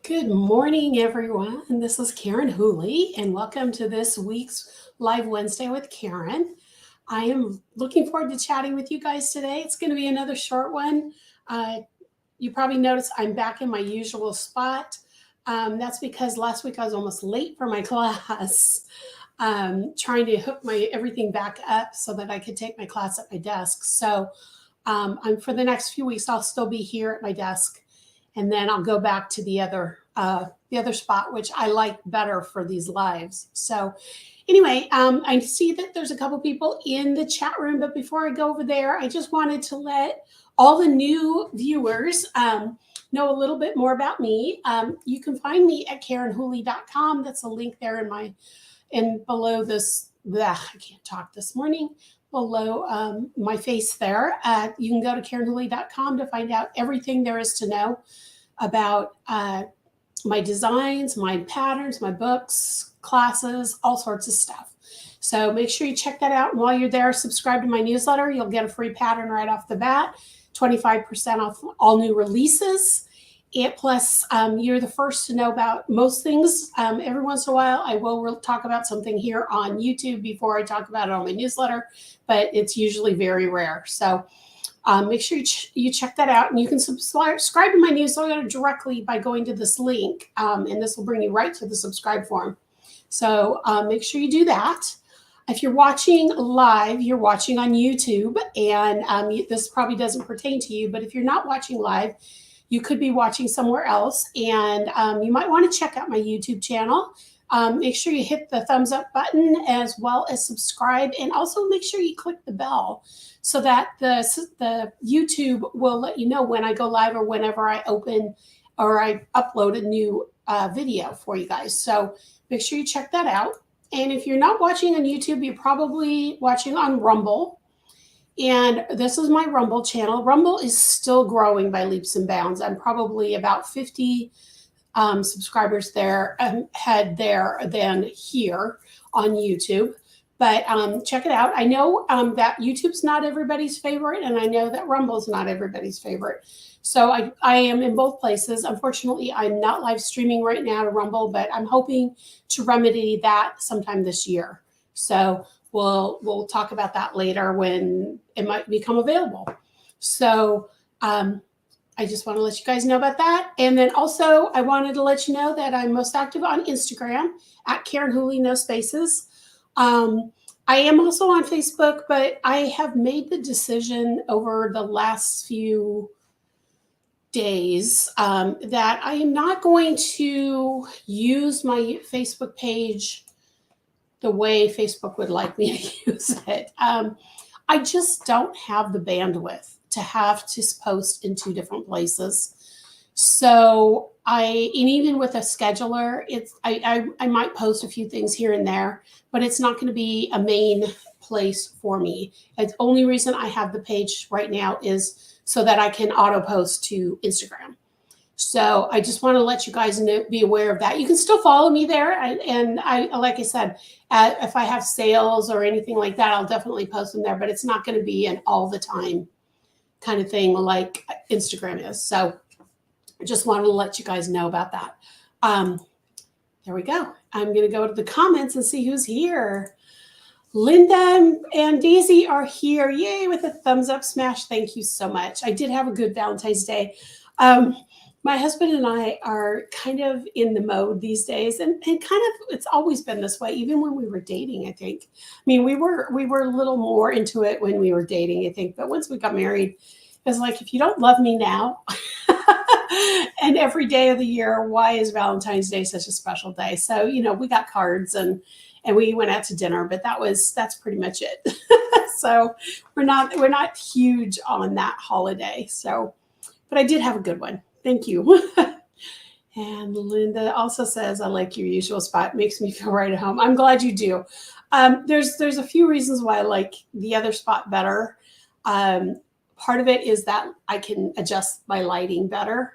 Good morning, everyone. This is Karen Whooley, and welcome to this week's Live Wednesday with Karen. I am looking forward to chatting with you guys today. It's going to be another short one. You probably noticed I'm back in my usual spot. That's because last week I was almost late for my class, trying to hook my everything back up so that I could take my class at my desk. So for the next few weeks, I'll still be here at my desk, and then I'll go back to the other spot, which I like better for these lives. So anyway, I see that there's a couple people in the chat room, but before I go over there, I just wanted to let all the new viewers know a little bit more about me. You can find me at KarenWhooley.com. That's a link there in below this. I can't talk this morning. Below my face there. You can go to KarenWhooley.com to find out everything there is to know about my designs, my patterns, my books, classes, all sorts of stuff. So make sure you check that out. And while you're there, subscribe to my newsletter. You'll get a free pattern right off the bat, 25% off all new releases. And plus, you're the first to know about most things. Every once in a while, I will talk about something here on YouTube before I talk about it on my newsletter, but it's usually very rare. So make sure you check that out. And you can subscribe to my newsletter directly by going to this link, and this will bring you right to the subscribe form. So make sure you do that. If you're watching live, you're watching on YouTube, and this probably doesn't pertain to you, but if you're not watching live, you could be watching somewhere else, and you might want to check out my YouTube channel. Make sure you hit the thumbs up button as well as subscribe, and also make sure you click the bell so that the YouTube will let you know when I go live or whenever I open or I upload a new video for you guys. So make sure you check that out. And if you're not watching on YouTube, you're probably watching on Rumble. And this is my Rumble channel. Rumble is still growing by leaps and bounds. I'm probably about 50 subscribers there ahead there than here on YouTube. But check it out. I know that YouTube's not everybody's favorite, and I know that Rumble's not everybody's favorite. So I am in both places. Unfortunately, I'm not live streaming right now to Rumble, but I'm hoping to remedy that sometime this year. So we'll talk about that later when it might become available. So I just want to let you guys know about that. And then also I wanted to let you know that I'm most active on Instagram at Karen Whooley, no spaces. I am also on Facebook, but I have made the decision over the last few days that I am not going to use my Facebook page the way Facebook would like me to use it. I just don't have the bandwidth to have to post in two different places. So and even with a scheduler, I might post a few things here and there, but it's not going to be a main place for me. The only reason I have the page right now is so that I can auto post to Instagram. So I just want to let you guys be aware of that. You can still follow me there. And like I said, if I have sales or anything like that, I'll definitely post them there, but it's not going to be an all the time kind of thing like Instagram is. So I just wanted to let you guys know about that. There we go. I'm going to go to the comments and see who's here. Linda and Daisy are here. Yay, with a thumbs up smash. Thank you so much. I did have a good Valentine's Day. My husband and I are kind of in the mode these days, and kind of it's always been this way, even when we were dating, I think. I mean, we were a little more into it when we were dating, I think, but once we got married, it was like, if you don't love me now and every day of the year, why is Valentine's Day such a special day? So, we got cards and we went out to dinner, but that's pretty much it. So we're not huge on that holiday. So, but I did have a good one. Thank you. And Linda also says, I like your usual spot. Makes me feel right at home. I'm glad you do. There's a few reasons why I like the other spot better. Part of it is that I can adjust my lighting better.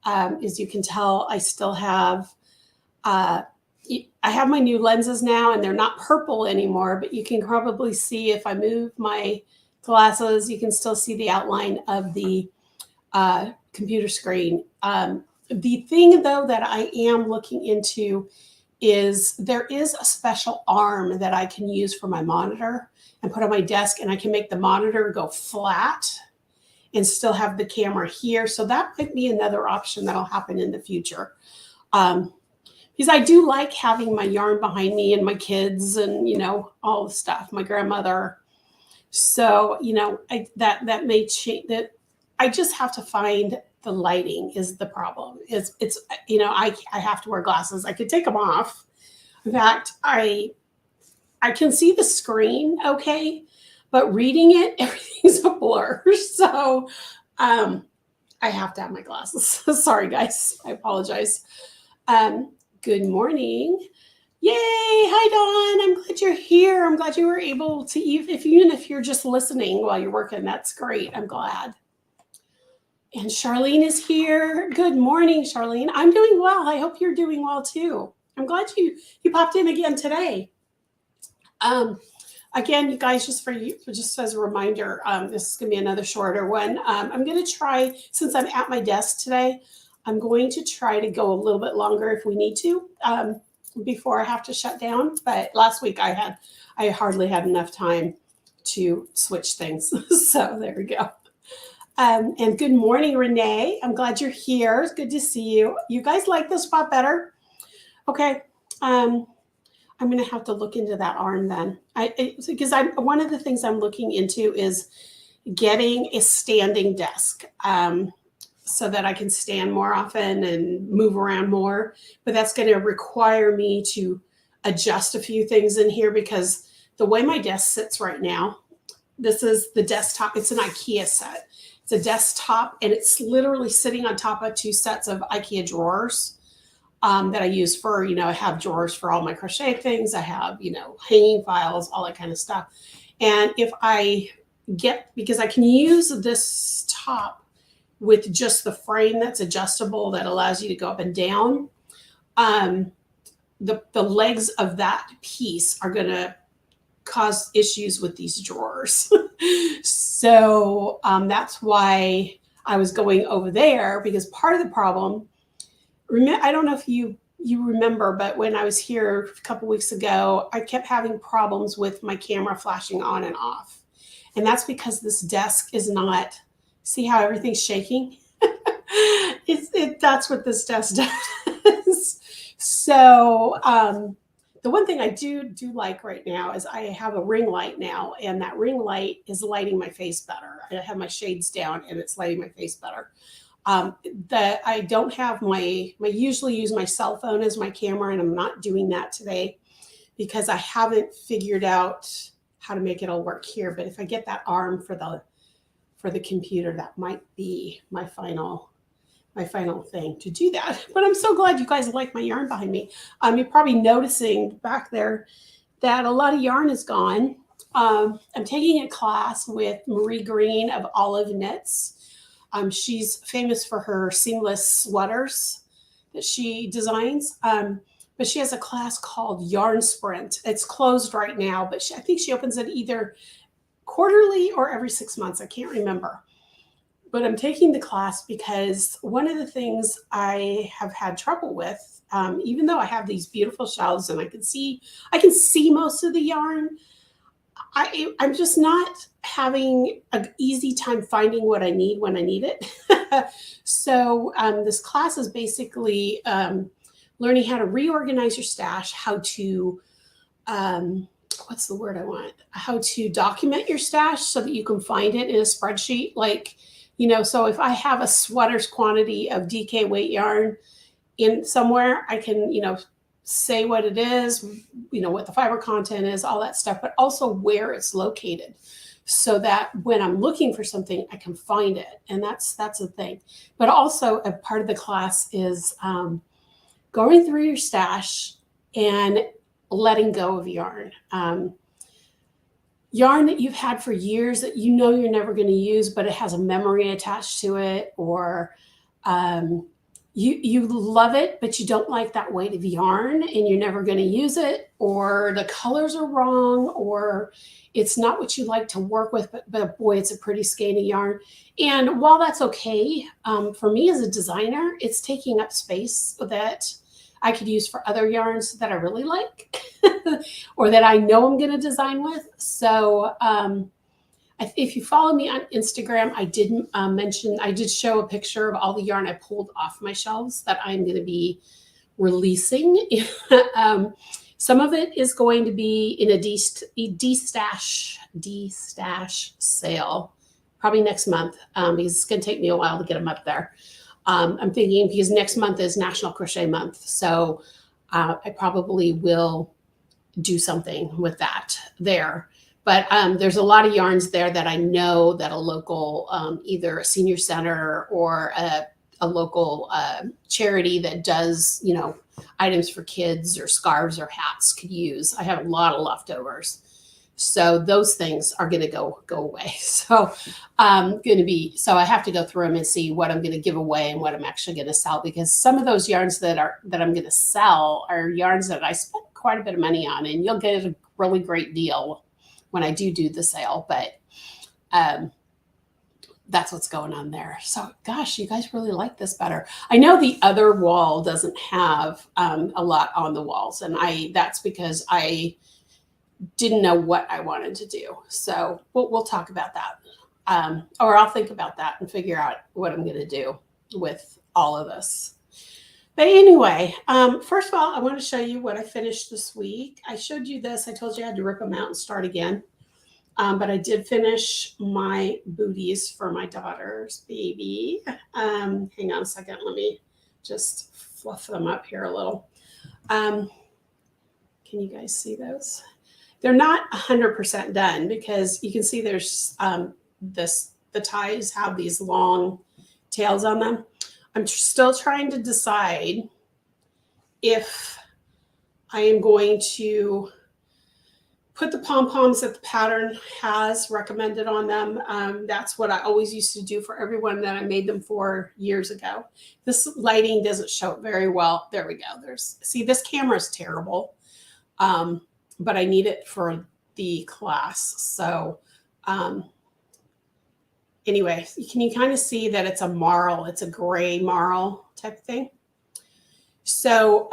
As you can tell, I still have, I have my new lenses now, and they're not purple anymore, but you can probably see if I move my glasses, you can still see the outline of the computer screen. The thing though that I am looking into is there is a special arm that I can use for my monitor and put on my desk, and I can make the monitor go flat and still have the camera here. So that might be another option that'll happen in the future. Because I do like having my yarn behind me and my kids and, all the stuff, my grandmother. So, that may change. That I just have to find the lighting is the problem. It's I have to wear glasses. I could take them off. In fact, I can see the screen okay, but reading it, everything's a blur. So I have to have my glasses. Sorry, guys. I apologize. Good morning. Yay. Hi, Dawn. I'm glad you're here. I'm glad you were able to, even if you're just listening while you're working, that's great. I'm glad. And Charlene is here. Good morning, Charlene. I'm doing well. I hope you're doing well too. I'm glad you popped in again today. Again, you guys, just as a reminder, this is going to be another shorter one. I'm going to try, since I'm at my desk today, I'm going to try to go a little bit longer if we need to before I have to shut down. But last week I hardly had enough time to switch things. So there we go. And good morning, Renee. I'm glad you're here. It's good to see you. You guys like this spot better? Okay. I'm going to have to look into that arm then. Because one of the things I'm looking into is getting a standing desk so that I can stand more often and move around more. But that's going to require me to adjust a few things in here because the way my desk sits right now, this is the desktop. It's an IKEA set. It's a desktop, and it's literally sitting on top of two sets of IKEA drawers that I use for, I have drawers for all my crochet things. I have, hanging files, all that kind of stuff. And if because I can use this top with just the frame that's adjustable that allows you to go up and down, the legs of that piece are going to cause issues with these drawers. So that's why I was going over there, because part of the problem, I don't know if you remember, but when I was here a couple weeks ago, I kept having problems with my camera flashing on and off. And that's because this desk is not, see how everything's shaking? That's what this desk does. So the one thing I do like right now is I have a ring light now, and that ring light is lighting my face better. I have my shades down and it's lighting my face better. I don't have I usually use my cell phone as my camera, and I'm not doing that today because I haven't figured out how to make it all work here. But if I get that arm for the computer, that might be my final thing to do that. But I'm so glad you guys like my yarn behind me. You're probably noticing back there that a lot of yarn is gone. I'm taking a class with Marie Green of Olive Knits. She's famous for her seamless sweaters that she designs. But she has a class called Yarn Sprint. It's closed right now, but I think she opens it either quarterly or every 6 months. I can't remember. But I'm taking the class because one of the things I have had trouble with, even though I have these beautiful shelves and I can see most of the yarn, I'm just not having an easy time finding what I need when I need it. So this class is basically learning how to reorganize your stash, how to, what's the word I want? How to document your stash so that you can find it in a spreadsheet. Like, so if I have a sweater's quantity of DK weight yarn in somewhere, I can, say what it is, what the fiber content is, all that stuff, but also where it's located so that when I'm looking for something, I can find it. And that's the thing. But also a part of the class is going through your stash and letting go of yarn. Yarn that you've had for years that you're never going to use, but it has a memory attached to it, or you love it, but you don't like that weight of yarn and you're never going to use it, or the colors are wrong, or it's not what you like to work with, but boy, it's a pretty skein of yarn. And while that's okay, for me as a designer, it's taking up space that I could use for other yarns that I really like or that I know I'm going to design with. So if you follow me on Instagram, I did mention, I did show a picture of all the yarn I pulled off my shelves that I'm going to be releasing. Some of it is going to be in a de-stash sale, probably next month, because it's going to take me a while to get them up there. I'm thinking because next month is National Crochet Month, so I probably will do something with that there. But there's a lot of yarns there that I know that a local, either a senior center or a local charity that does, you know, items for kids or scarves or hats could use. I have a lot of leftovers. So those things are going to go away. So I have to go through them and see what I'm going to give away and what I'm actually going to sell, because some of those yarns that I'm going to sell are yarns that I spent quite a bit of money on, and you'll get a really great deal when I do the sale, but that's what's going on there. So gosh, you guys really like this better. I know the other wall doesn't have a lot on the walls, and that's because I didn't know what I wanted to do. So we'll talk about that. Or I'll think about that and figure out what I'm going to do with all of this. But anyway, first of all, I want to show you what I finished this week. I showed you this. I told you I had to rip them out and start again. But I did finish my booties for my daughter's baby. Hang on a second. Let me just fluff them up here a little. Can you guys see those? They're not 100% done because you can see there's the ties have these long tails on them. I'm still trying to decide if I am going to put the pom-poms that the pattern has recommended on them. That's what I always used to do for everyone that I made them for years ago. This lighting doesn't show it very well. There we go. See, this camera is terrible, but I need it for the class. So anyway, can you kind of see that it's a marl? It's a gray marl type of thing. So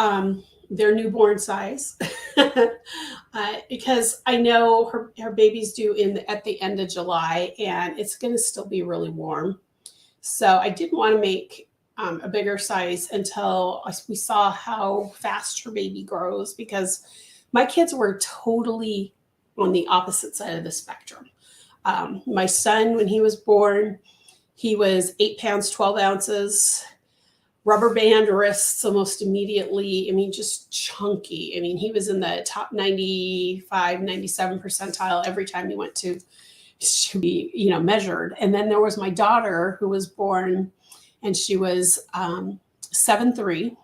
they're newborn size because I know her baby's due at the end of July, and it's going to still be really warm. So I didn't want to make a bigger size until we saw how fast her baby grows, because my kids were totally on the opposite side of the spectrum. My son, when he was born, he was 8 pounds, 12 ounces, rubber band wrists almost immediately. I mean, just chunky. I mean, he was in the top 95, 97 percentile every time he went to be, you know, measured. And then there was my daughter who was born, and she was 7'3",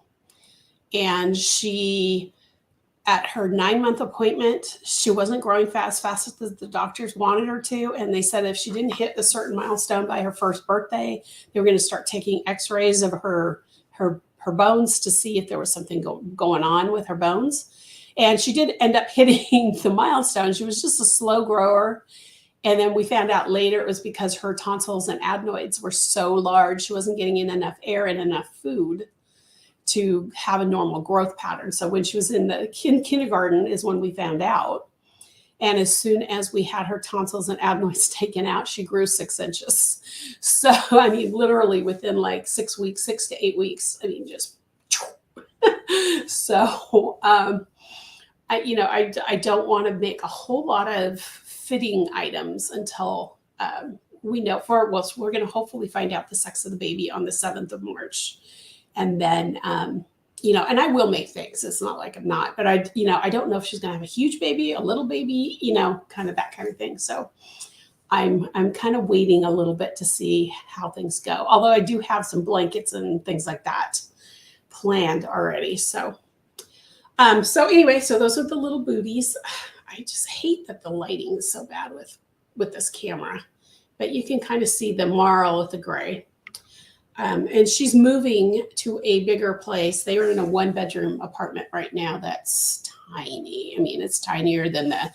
and she, at her 9-month appointment, she wasn't growing fast as the doctors wanted her to. And they said if she didn't hit a certain milestone by her first birthday, they were going to start taking x-rays of her bones to see if there was something going on with her bones. And she did end up hitting the milestone. She was just a slow grower. And then we found out later it was because her tonsils and adenoids were so large, she wasn't getting in enough air and enough food to have a normal growth pattern. So when she was in the kindergarten is when we found out. And as soon as we had her tonsils and adenoids taken out, she grew 6 inches. So, I mean, literally within like 6 weeks, 6 to 8 weeks, I mean, just, so, I don't want to make a whole lot of fitting items until we know we're going to hopefully find out the sex of the baby on the 7th of March. And then, and I will make things. It's not like I'm not, but I don't know if she's going to have a huge baby, a little baby, kind of that kind of thing. So I'm kind of waiting a little bit to see how things go. Although I do have some blankets and things like that planned already. So anyway, so those are the little booties. I just hate that the lighting is so bad with this camera, but you can kind of see the marl with the gray. And she's moving to a bigger place. They are in a 1-bedroom apartment right now that's tiny. I mean, it's tinier than the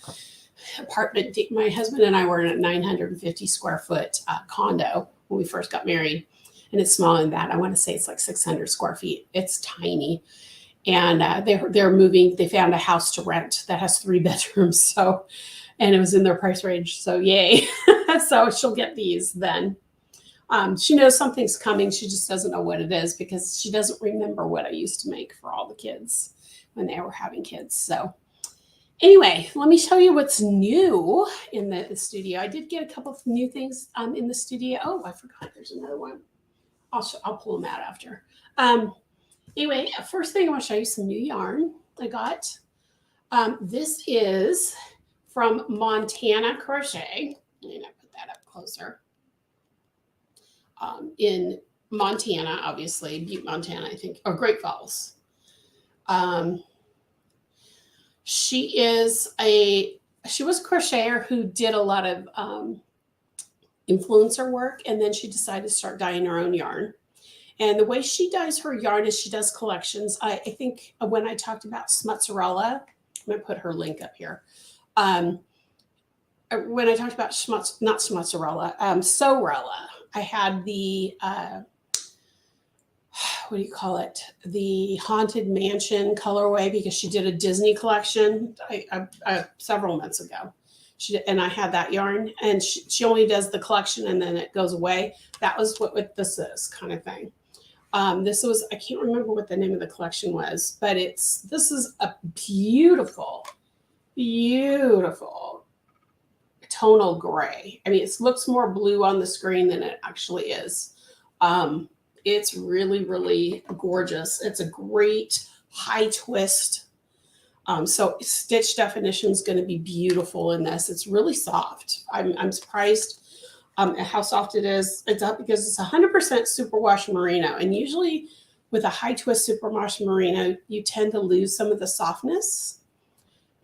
apartment. My husband and I were in a 950 square foot condo when we first got married. And it's smaller than that. I want to say it's like 600 square feet. It's tiny. And they're moving. They found a house to rent that has 3 bedrooms. So, and it was in their price range. So yay. So she'll get these then. She knows something's coming. She just doesn't know what it is because she doesn't remember what I used to make for all the kids when they were having kids. So anyway, let me show you what's new in the studio. I did get a couple of new things in the studio. Oh, I forgot there's another one. I'll pull them out after. Anyway, first thing I want to show you some new yarn I got. This is from Montana Crochet. I'm going to put that up closer. In Montana, obviously, Butte, Montana, I think, or Great Falls. She was a crocheter who did a lot of influencer work, and then she decided to start dyeing her own yarn. And the way she dyes her yarn is she does collections. I think when I talked about Smutzerella, I'm going to put her link up here. When I talked about not Smutzerella, Sewrella, I had the, what do you call it? The Haunted Mansion colorway because she did a Disney collection several months ago. And I had that yarn, and she only does the collection and then it goes away. That was what this is, kind of thing. This was, I can't remember what the name of the collection was, but this is a beautiful, beautiful tonal gray. I mean, it looks more blue on the screen than it actually is. It's really, really gorgeous. It's a great high twist. So stitch definition is going to be beautiful in this. It's really soft. I'm surprised at how soft it is. It's up because it's 100% superwash merino. And usually with a high twist superwash merino, you tend to lose some of the softness.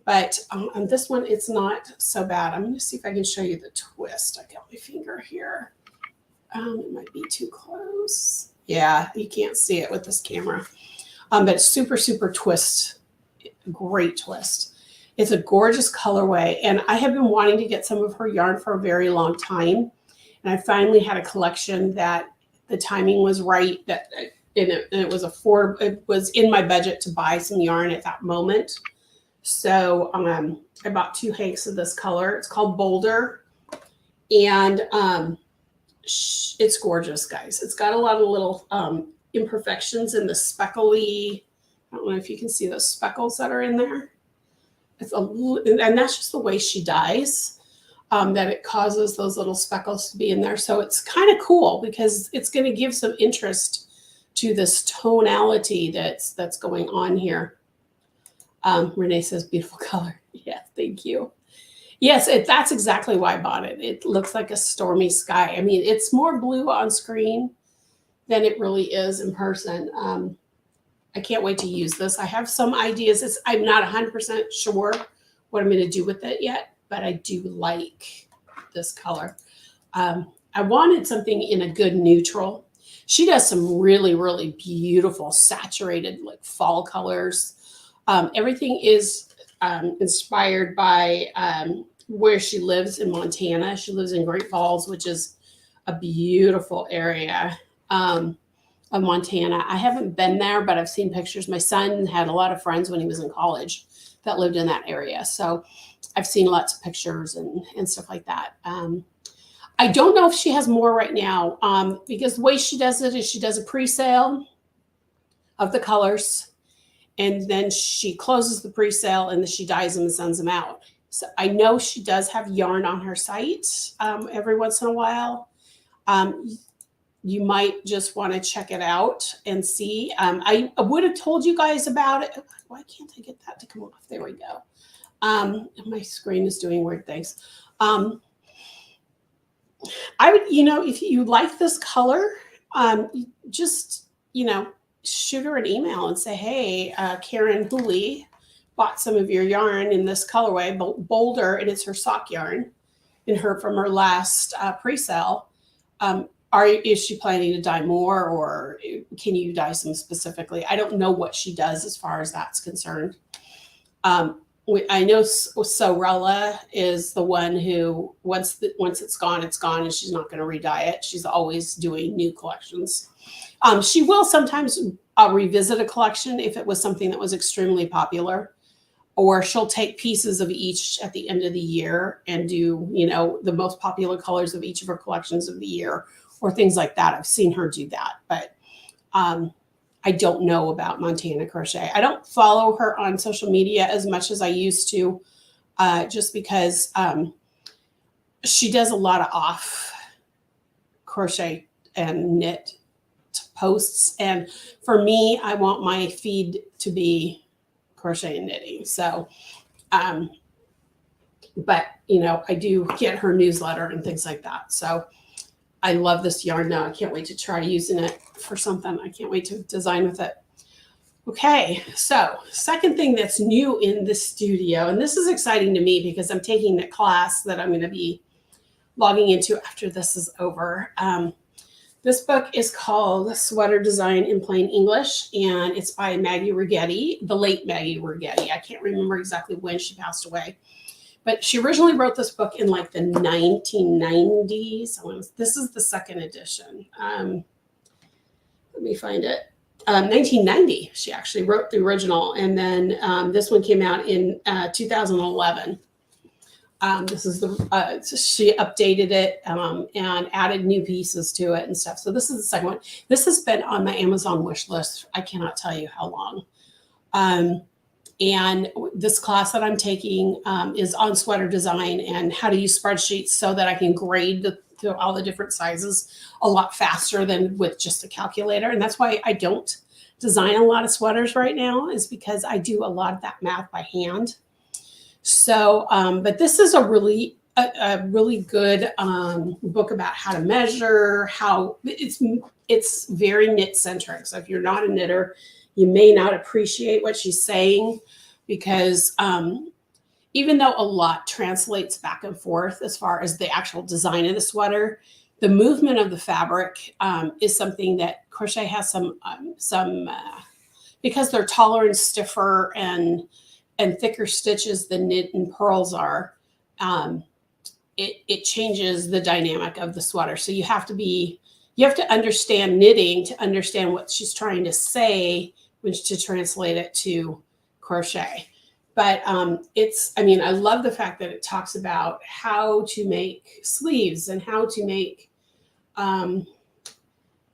But on this one, it's not so bad. I'm going to see if I can show you the twist. I got my finger here. It might be too close. Yeah, you can't see it with this camera. But it's super, super twist. Great twist. It's a gorgeous colorway. And I have been wanting to get some of her yarn for a very long time. And I finally had a collection that the timing was right. And it was affordable. It was in my budget to buy some yarn at that moment. So I bought 2 hanks of this color. It's called Boulder. And it's gorgeous, guys. It's got a lot of little imperfections in the speckly. I don't know if you can see those speckles that are in there. And that's just the way she dyes, that it causes those little speckles to be in there. So it's kind of cool because it's going to give some interest to this tonality that's going on here. Renee says, beautiful color. Yeah, thank you. Yes, that's exactly why I bought it. It looks like a stormy sky. I mean, it's more blue on screen than it really is in person. I can't wait to use this. I have some ideas. I'm not 100% sure what I'm going to do with it yet, but I do like this color. I wanted something in a good neutral. She does some really, really beautiful saturated like fall colors. Everything is inspired by where she lives in Montana. She lives in Great Falls, which is a beautiful area of Montana. I haven't been there, but I've seen pictures. My son had a lot of friends when he was in college that lived in that area. So I've seen lots of pictures and stuff like that. I don't know if she has more right now because the way she does it is she does a pre-sale of the colors. And then she closes the pre-sale and then she dyes them and sends them out. So I know she does have yarn on her site every once in a while. You might just want to check it out and see. I would have told you guys about it. Why can't I get that to come off? There we go. My screen is doing weird things. I would, if you like this color, just, shoot her an email and say, hey, Karen Whooley bought some of your yarn in this colorway, Boulder, and it's her sock yarn from her last pre-sale. is she planning to dye more, or can you dye some specifically? I don't know what she does as far as that's concerned. I know Sorella is the one who once it's gone, and she's not going to re-dye it. She's always doing new collections. She will sometimes revisit a collection if it was something that was extremely popular, or she'll take pieces of each at the end of the year and do, the most popular colors of each of her collections of the year, or things like that. I've seen her do that, but I don't know about Montana Crochet. I don't follow her on social media as much as I used to, just because she does a lot of off crochet and knit posts. And for me, I want my feed to be crochet and knitting. So, but I do get her newsletter and things like that. So I love this yarn now. I can't wait to try using it for something. I can't wait to design with it. Okay, so second thing that's new in the studio, and this is exciting to me because I'm taking the class that I'm going to be logging into after this is over. This book is called Sweater Design in Plain English, and it's by Maggie Righetti, the late Maggie Righetti. I can't remember exactly when she passed away, but she originally wrote this book in like the 1990s. This is the second edition. Let me find it. 1990, she actually wrote the original, and then this one came out in 2011. This is she updated it and added new pieces to it and stuff. So this is the second one. This has been on my Amazon wish list. I cannot tell you how long. And this class that I'm taking is on sweater design and how to use spreadsheets so that I can grade all the different sizes a lot faster than with just a calculator. And that's why I don't design a lot of sweaters right now, is because I do a lot of that math by hand. So, but this is a really good book about how to measure, how it's very knit centric. So if you're not a knitter, you may not appreciate what she's saying, because even though a lot translates back and forth as far as the actual design of the sweater, the movement of the fabric is something that crochet has some because they're taller and stiffer and thicker stitches than knit and purls are, it changes the dynamic of the sweater. So you have to understand knitting to understand what she's trying to say, to translate it to crochet. But I love the fact that it talks about how to make sleeves and how to make,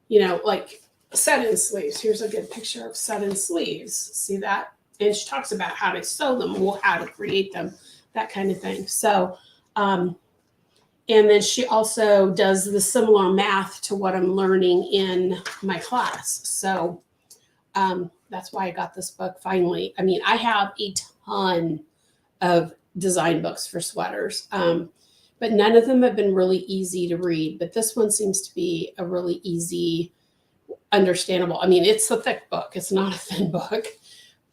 like set-in sleeves. Here's a good picture of set-in sleeves. See that? And she talks about how to sew them, how to create them, that kind of thing. So, and then she also does the similar math to what I'm learning in my class. So that's why I got this book finally. I have a ton of design books for sweaters, but none of them have been really easy to read. But this one seems to be a really easy, understandable. It's a thick book. It's not a thin book.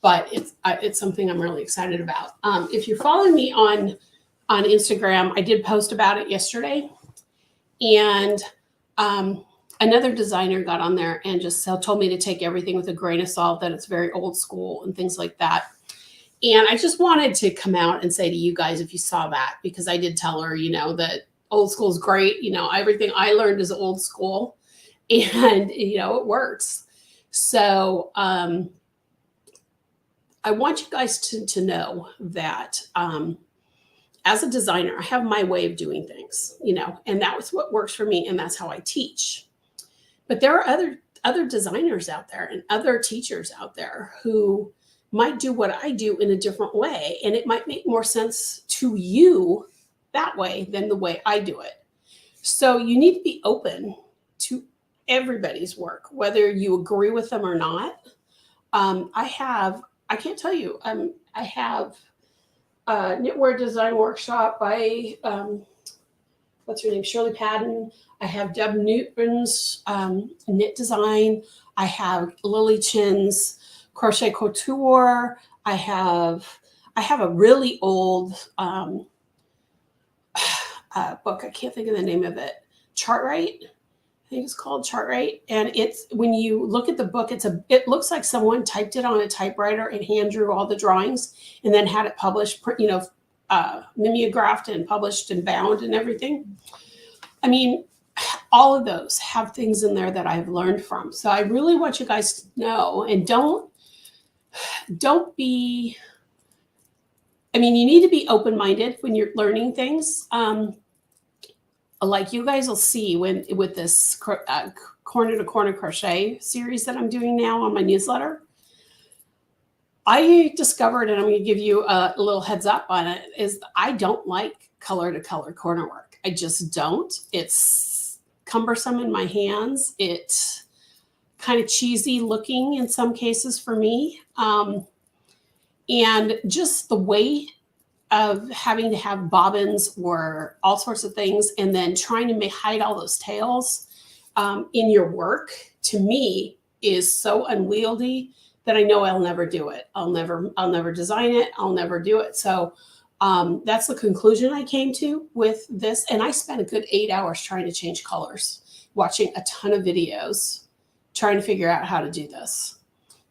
But it's something I'm really excited about. If you're following me on Instagram, I did post about it yesterday. And another designer got on there and just told me to take everything with a grain of salt, that it's very old school and things like that. And I just wanted to come out and say to you guys, if you saw that, because I did tell her, that old school is great. Everything I learned is old school, and, it works. So, I want you guys to know that as a designer, I have my way of doing things, and that was what works for me, and that's how I teach. But there are other designers out there and other teachers out there who might do what I do in a different way, and it might make more sense to you that way than the way I do it. So you need to be open to everybody's work, whether you agree with them or not. I can't tell you. I have a knitwear design workshop by, what's her name? Shirley Padden. I have Deb Newton's knit design. I have Lily Chin's crochet couture. I have a really old book. I can't think of the name of it. Chartwright. think it's called Chart Rate. And it's, when you look at the book, it looks like someone typed it on a typewriter and hand drew all the drawings and then had it published, mimeographed and published and bound and everything. I mean, all of those have things in there that I've learned from. So I really want you guys to know, and don't be, I mean, you need to be open-minded when you're learning things. Like you guys will see with this corner to corner crochet series that I'm doing now on my newsletter, I discovered, and I'm going to give you a little heads up on it, is I don't like color to color corner work. I just don't. It's cumbersome in my hands. It's kind of cheesy looking in some cases for me. And just the weight of having to have bobbins or all sorts of things, and then trying to hide all those tails in your work, to me, is so unwieldy that I know I'll never do it. I'll never design it. I'll never do it. So that's the conclusion I came to with this. And I spent a good 8 hours trying to change colors, watching a ton of videos, trying to figure out how to do this.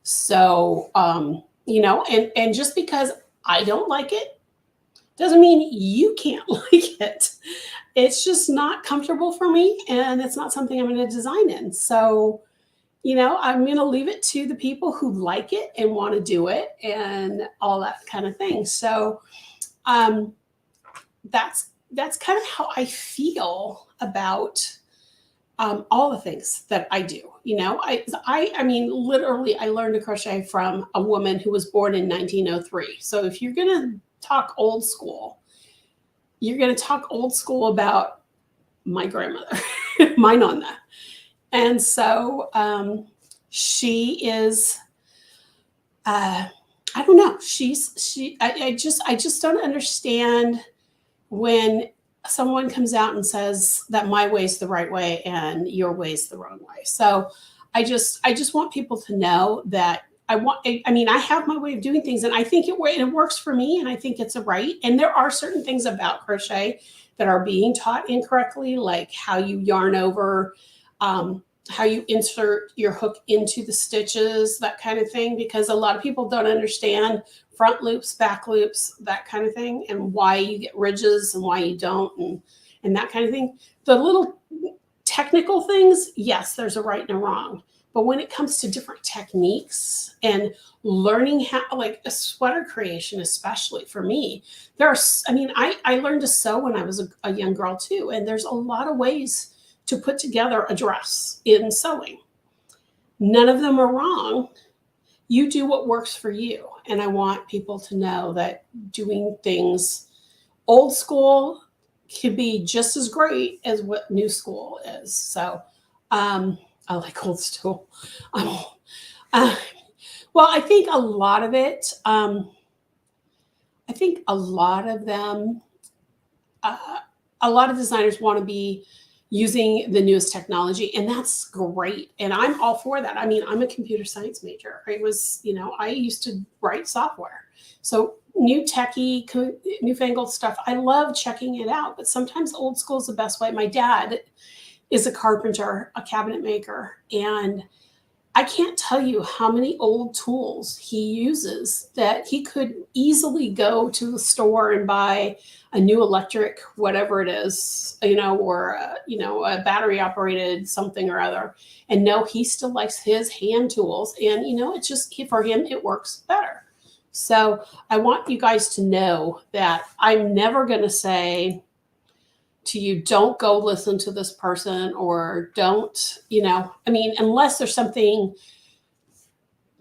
So, and just because I don't like it doesn't mean you can't like it. It's just not comfortable for me, and it's not something I'm going to design in. So, I'm going to leave it to the people who like it and want to do it and all that kind of thing. So that's kind of how I feel about all the things that I do. I mean, literally, I learned to crochet from a woman who was born in 1903. So if you're going to talk old school, you're going to talk old school about my grandmother, my nonna. And so she is, I don't know. I just don't understand when someone comes out and says that my way's the right way and your way's the wrong way. So I just want people to know that I have my way of doing things, and I think it works for me, and I think it's a right. And there are certain things about crochet that are being taught incorrectly, like how you yarn over, how you insert your hook into the stitches, that kind of thing, because a lot of people don't understand front loops, back loops, that kind of thing, and why you get ridges and why you don't, and that kind of thing. The little technical things, yes, there's a right and a wrong. But when it comes to different techniques and learning how, like a sweater creation, especially for me, I learned to sew when I was a young girl too. And there's a lot of ways to put together a dress in sewing. None of them are wrong. You do what works for you. And I want people to know that doing things old school can be just as great as what new school is. So, I like old school. Well, I think a lot of it, a lot of designers want to be using the newest technology, and that's great. And I'm all for that. I mean, I'm a computer science major. I used to write software. So new techie, newfangled stuff, I love checking it out, but sometimes old school is the best way. My dad is a carpenter, a cabinet maker, and I can't tell you how many old tools he uses that he could easily go to the store and buy a new electric, whatever it is, or a battery operated something or other. And no, he still likes his hand tools. And, it's just, for him, it works better. So I want you guys to know that I'm never going to say to you, don't go listen to this person, or don't, unless there's something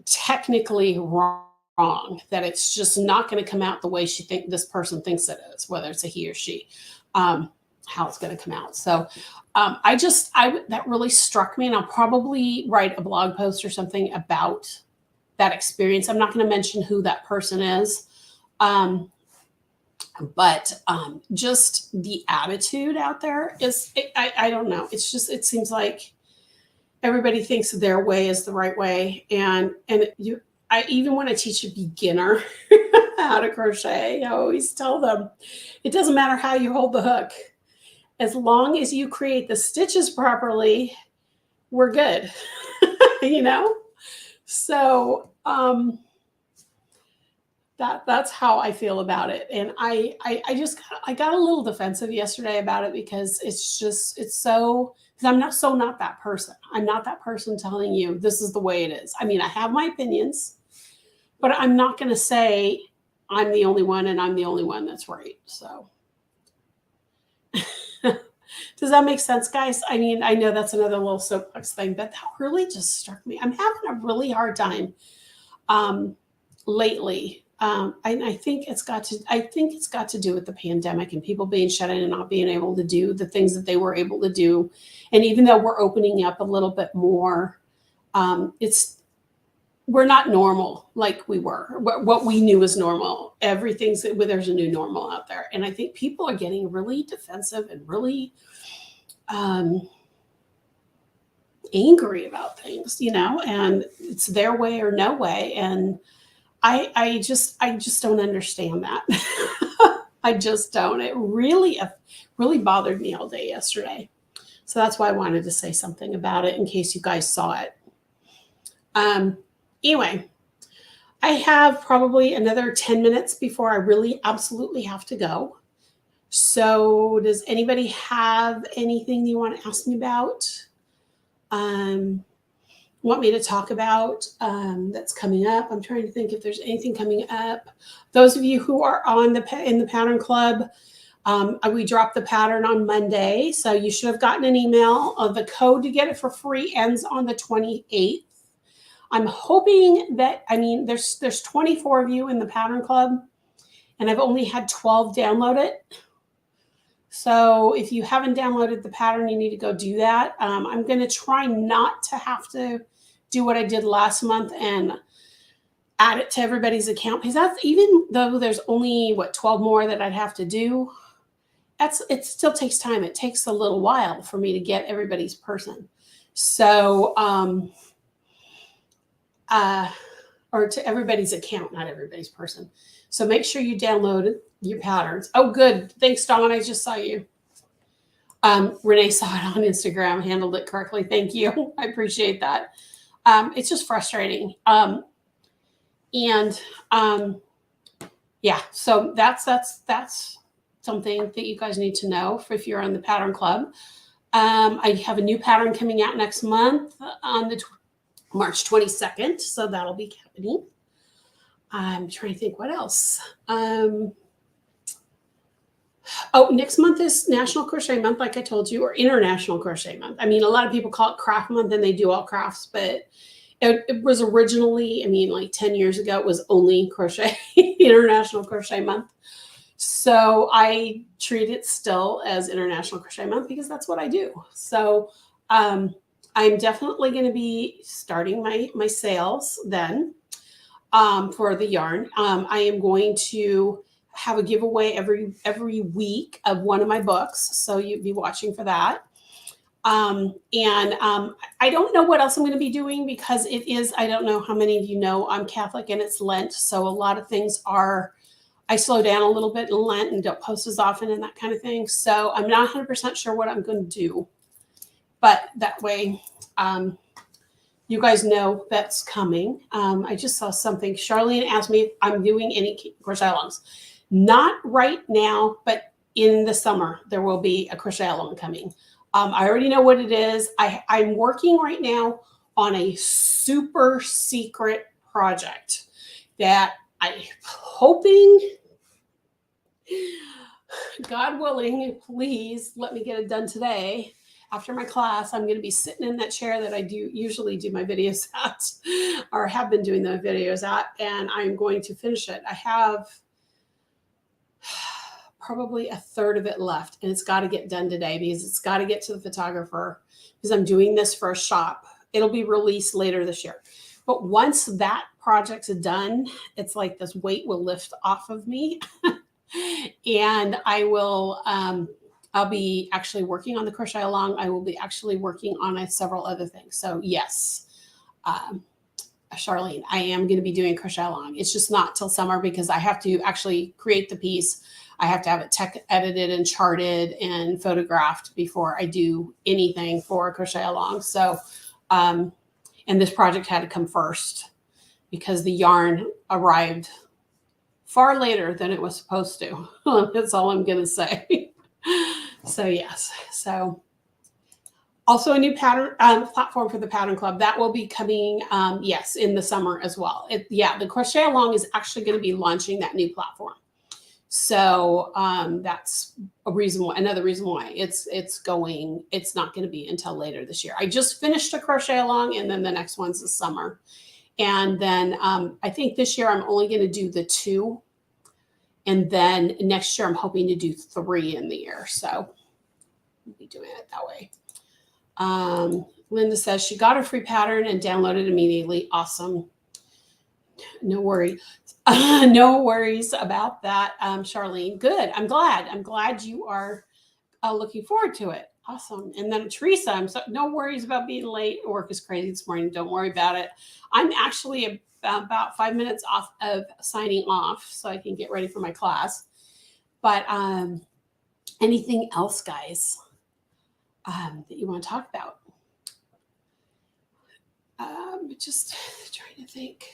technically wrong, that it's just not going to come out the way this person thinks it is, whether it's a he or she, how it's going to come out. So that really struck me, and I'll probably write a blog post or something about that experience. I'm not going to mention who that person is. But just the attitude out there is, I don't know. It's just, it seems like everybody thinks their way is the right way. And even when I teach a beginner how to crochet, I always tell them, it doesn't matter how you hold the hook. As long as you create the stitches properly, we're good, you know? So that's how I feel about it. And I just I got a little defensive yesterday about it because it's so, because I'm not that person. I'm not that person telling you this is the way it is. I mean, I have my opinions, but I'm not going to say I'm the only one and I'm the only one that's right. So does that make sense, guys? I mean, I know that's another little soapbox thing, but that really just struck me. I'm having a really hard time lately. I think it's got to do with the pandemic and people being shut in and not being able to do the things that they were able to do. And even though we're opening up a little bit more, we're not normal like we were. What we knew is normal. There's a new normal out there, and I think people are getting really defensive and really angry about things, and it's their way or no way. And I just don't understand that. I just don't. It really bothered me all day yesterday. So that's why I wanted to say something about it in case you guys saw it. Anyway, I have probably another 10 minutes before I really absolutely have to go. So does anybody have anything you want to ask me about? Want me to talk about that's coming up? I'm trying to think if there's anything coming up. Those of you who are in the Pattern Club, we dropped the pattern on Monday, so you should have gotten an email. The code to get it for free ends on the 28th. I'm hoping that, there's 24 of you in the Pattern Club, and I've only had 12 download it. So if you haven't downloaded the pattern, you need to go do that. I'm going to try not to have to do what I did last month and add it to everybody's account, because that's, even though there's only 12 more that I'd have to do, it still takes time. It takes a little while for me to get everybody's person. So, or to everybody's account, not everybody's person. So make sure you download your patterns. Oh, good. Thanks, Dawn. I just saw you. Renee saw it on Instagram, handled it correctly. Thank you. I appreciate that. It's just frustrating. Yeah, so that's something that you guys need to know if you're on the Pattern Club. I have a new pattern coming out next month on the March 22nd, so that'll be happening. I'm trying to think what else. Next month is National Crochet Month, like I told you, or International Crochet Month. I mean, a lot of people call it Craft Month and they do all crafts, but it was originally, 10 years ago, it was only crochet, International Crochet Month. So I treat it still as International Crochet Month because that's what I do. So I'm definitely going to be starting my sales then for the yarn. I am going to have a giveaway every week of one of my books. So you'd be watching for that. I don't know what else I'm going to be doing because it is, I don't know how many of you know, I'm Catholic and it's Lent. So a lot of things I slow down a little bit in Lent and don't post as often and that kind of thing. So I'm not 100% sure what I'm going to do, but that way, you guys know that's coming. I just saw something. Charlene asked me if I'm doing any crochet alongs. Not right now, but in the summer, there will be a crochet along coming. I already know what it is. I'm working right now on a super secret project that I'm hoping, God willing, please let me get it done today. After my class, I'm going to be sitting in that chair that I usually do my videos at, or have been doing the videos at, and I'm going to finish it. I have probably a third of it left, and it's got to get done today because it's got to get to the photographer because I'm doing this for a shop. It'll be released later this year. But once that project's done, it's like this weight will lift off of me and I will, I'll be actually working on the crochet along. I will be actually working on several other things. So yes, Charlene, I am going to be doing crochet along. It's just not till summer because I have to actually create the piece. I have to have it tech edited and charted and photographed before I do anything for crochet along. So, and this project had to come first because the yarn arrived far later than it was supposed to. That's all I'm going to say. So yes. So also a new pattern platform for the Pattern Club that will be coming, yes, in the summer as well. The Crochet Along is actually going to be launching that new platform. So that's another reason why it's not going to be until later this year. I just finished a Crochet Along, and then the next one's this summer. And then I think this year I'm only going to do the 2. And then next year I'm hoping to do 3 in the year. So we'll be doing it that way. Linda says she got her free pattern and downloaded immediately. Awesome. No worry. No worries about that, Charlene. Good. I'm glad you are looking forward to it. Awesome. And then Teresa, no worries about being late. Work is crazy this morning. Don't worry about it. I'm actually about 5 minutes off of signing off so I can get ready for my class. But anything else, guys, that you want to talk about? Just trying to think.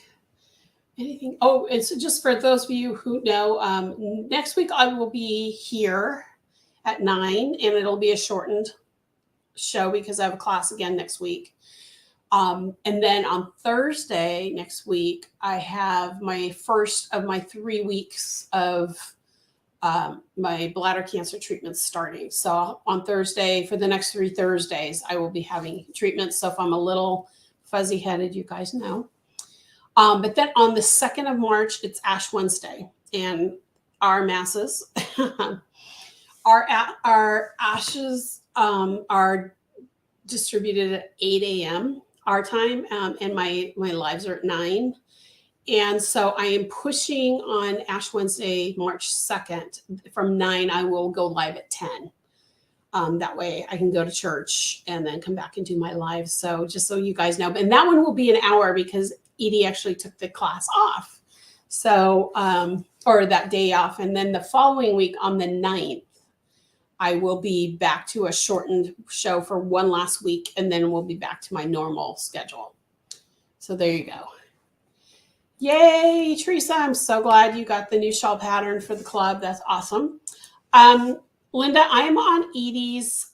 Anything? Oh, it's just for those of you who know, next week I will be here at 9, and it'll be a shortened show because I have a class again next week. And then on Thursday next week, I have my first of my 3 weeks of my bladder cancer treatments starting. So on Thursday, for the next 3 Thursdays, I will be having treatments. So if I'm a little fuzzy headed, you guys know. But then on the 2nd of March, it's Ash Wednesday, and our masses, our ashes are distributed at 8 a.m. our time, and my lives are at 9. And so I am pushing on Ash Wednesday, March 2nd. From 9, I will go live at 10. That way I can go to church and then come back and do my live. So just so you guys know, and that one will be an hour because Edie actually took the class off. So, or that day off. And then the following week on the 9th, I will be back to a shortened show for one last week, and then we'll be back to my normal schedule. So there you go. Yay, Teresa, I'm so glad you got the new shawl pattern for the club. That's awesome. Linda, I am on Edie's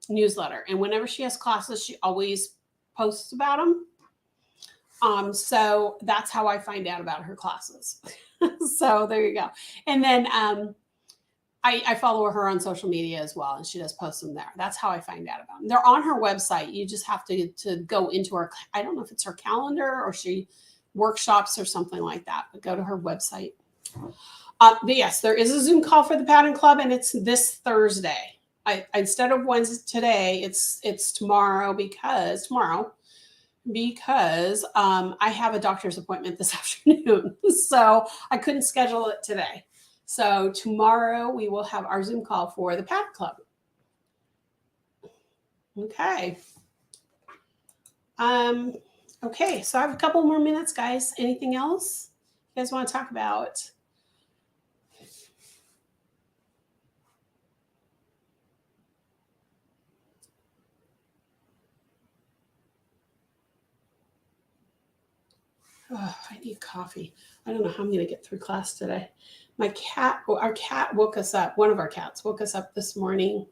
newsletter, and whenever she has classes, she always posts about them. So that's how I find out about her classes. So there you go. And then I follow her on social media as well, and she does post them there. That's how I find out about them. They're on her website. You just have to go into her, I don't know if it's her calendar or she workshops or something like that, but go to her website. But yes, there is a Zoom call for the Pattern Club, and it's this Thursday. Instead of Wednesday today, it's tomorrow because I have a doctor's appointment this afternoon. So I couldn't schedule it today. So tomorrow we will have our Zoom call for the Pattern Club. Okay. Okay, so I have a couple more minutes, guys. Anything else you guys want to talk about? Oh, I need coffee. I don't know how I'm going to get through class today. Our cat woke us up. One of our cats woke us up this morning,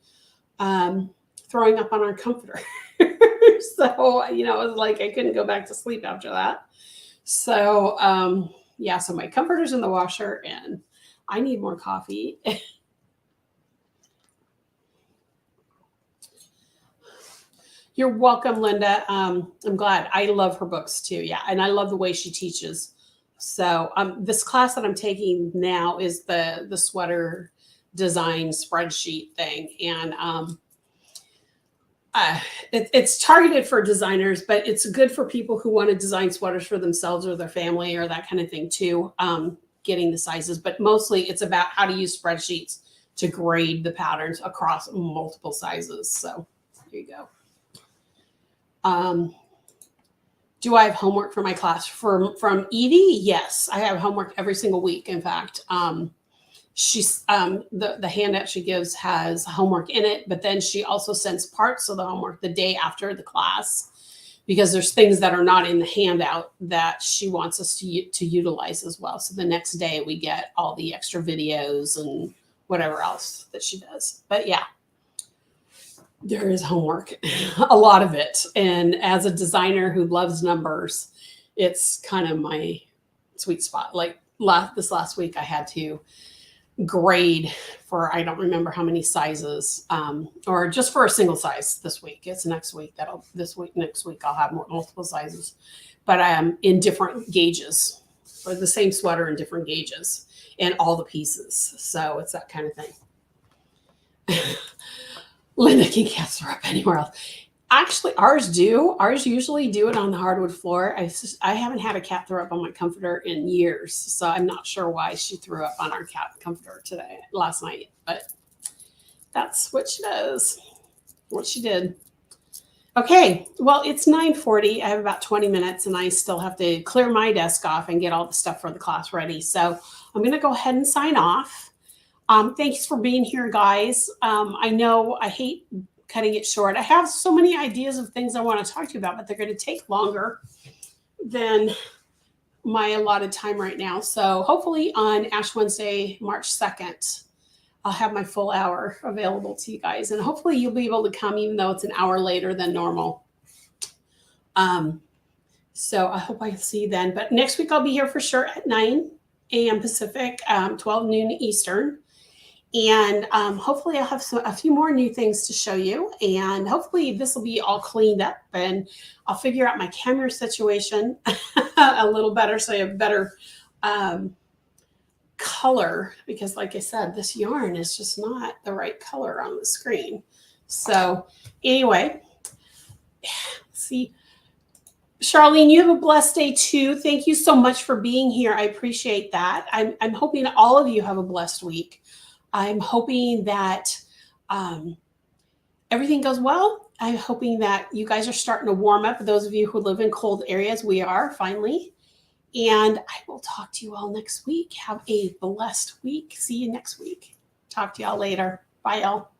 throwing up on our comforter. So, it was like I couldn't go back to sleep after that. So, so my comforter's in the washer, and I need more coffee. You're welcome, Linda. I'm glad. I love her books too. Yeah. And I love the way she teaches. So this class that I'm taking now is the sweater design spreadsheet thing. And it's targeted for designers, but it's good for people who want to design sweaters for themselves or their family or that kind of thing too, getting the sizes. But mostly it's about how to use spreadsheets to grade the patterns across multiple sizes. So there you go. Do I have homework for my class from Edie? Yes, I have homework every single week. In fact, she's the handout she gives has homework in it, but then she also sends parts of the homework the day after the class because there's things that are not in the handout that she wants us to utilize as well. So the next day we get all the extra videos and whatever else that she does. But yeah, there is homework, a lot of it. And as a designer who loves numbers, it's kind of my sweet spot. Like this last week, I had to grade for, I don't remember how many sizes, or just for a single size this week. It's next week next week, I'll have multiple sizes, but in different gauges for the same sweater in different gauges and all the pieces. So it's that kind of thing. Linda can can't throw up anywhere else. Actually, ours usually do it on the hardwood floor. I haven't had a cat throw up on my comforter in years, so I'm not sure why she threw up on our cat comforter last night, but that's what she does, what she did. Okay, well, it's 9:40. I have about 20 minutes, and I still have to clear my desk off and get all the stuff for the class ready. So I'm going to go ahead and sign off. Thanks for being here, guys. I know I hate cutting it short. I have so many ideas of things I want to talk to you about, but they're going to take longer than my allotted time right now. So hopefully on Ash Wednesday, March 2nd, I'll have my full hour available to you guys. And hopefully you'll be able to come even though it's an hour later than normal. So I hope I see you then. But next week I'll be here for sure at 9 a.m. Pacific, 12 noon Eastern. And hopefully I'll have a few more new things to show you. And hopefully this will be all cleaned up and I'll figure out my camera situation a little better so I have better color. Because like I said, this yarn is just not the right color on the screen. So anyway, see, Charlene, you have a blessed day too. Thank you so much for being here. I appreciate that. I'm hoping all of you have a blessed week. I'm hoping that everything goes well. I'm hoping that you guys are starting to warm up. Those of you who live in cold areas, we are finally. And I will talk to you all next week. Have a blessed week. See you next week. Talk to y'all later. Bye, y'all.